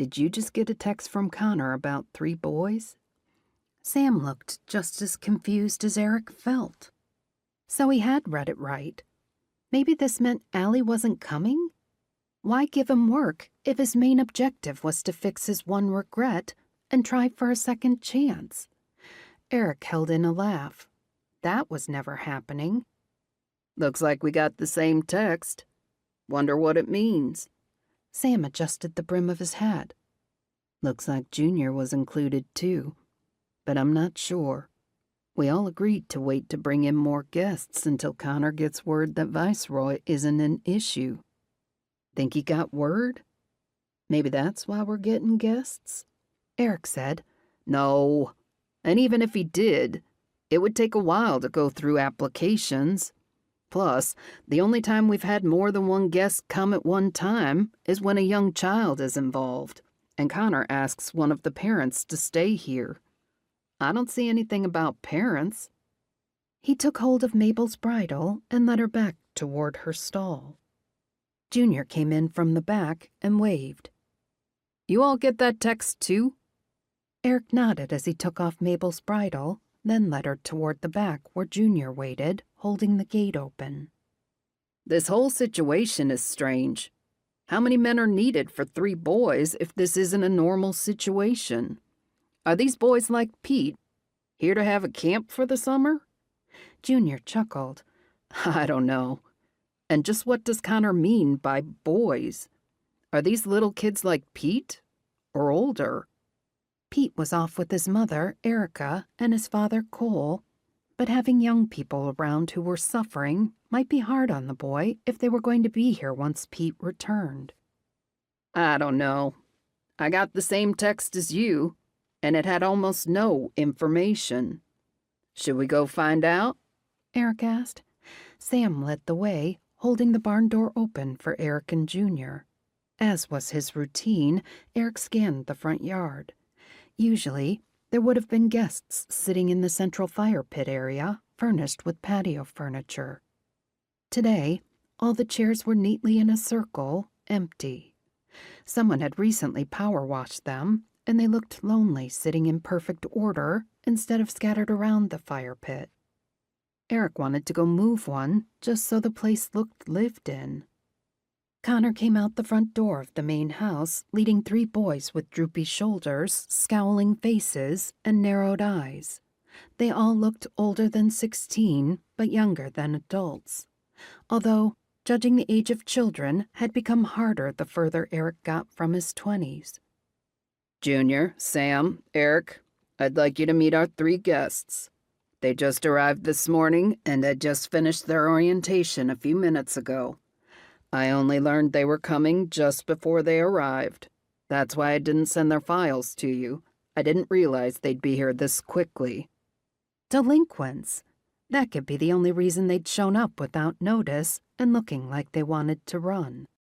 Did you just get a text from Connor about 3 boys? Sam looked just as confused as Eric felt. So he had read it right. Maybe this meant Allie wasn't coming? Why give him work if his main objective was to fix his one regret and try for a second chance? Eric held in a laugh. That was never happening. Looks like we got the same text. Wonder what it means. Sam adjusted the brim of his hat. Looks like Junior was included too, but I'm not sure. We all agreed to wait to bring in more guests until Connor gets word that Viceroy isn't an issue. Think he got word? Maybe that's why we're getting guests? Eric said. No. And even if he did, it would take a while to go through applications. Plus, the only time we've had more than one guest come at one time is when a young child is involved, and Connor asks one of the parents to stay here. I don't see anything about parents. He took hold of Mabel's bridle and led her back toward her stall. Junior came in from the back and waved. You all get that text too? Eric nodded as he took off Mabel's bridle, then led her toward the back where Junior waited, holding the gate open. This whole situation is strange. How many men are needed for 3 boys if this isn't a normal situation? Are these boys like Pete, here to have a camp for the summer? Junior chuckled. I don't know. And just what does Connor mean by boys? Are these little kids like Pete, or older? Pete was off with his mother, Erica, and his father, Cole, but having young people around who were suffering might be hard on the boy if they were going to be here once Pete returned. I don't know. I got the same text as you, and it had almost no information. Should we go find out? Eric asked. Sam led the way, holding the barn door open for Eric and Junior. As was his routine, Eric scanned the front yard. Usually, there would have been guests sitting in the central fire pit area, furnished with patio furniture. Today, all the chairs were neatly in a circle, empty. Someone had recently power washed them, and they looked lonely sitting in perfect order instead of scattered around the fire pit. Eric wanted to go move one just so the place looked lived in. Connor came out the front door of the main house, leading 3 boys with droopy shoulders, scowling faces, and narrowed eyes. They all looked older than 16, but younger than adults. Although, judging the age of children had become harder the further Eric got from his 20s. Junior, Sam, Eric, I'd like you to meet our 3 guests. They just arrived this morning and had just finished their orientation a few minutes ago. I only learned they were coming just before they arrived. That's why I didn't send their files to you. I didn't realize they'd be here this quickly. Delinquents. That could be the only reason they'd shown up without notice and looking like they wanted to run.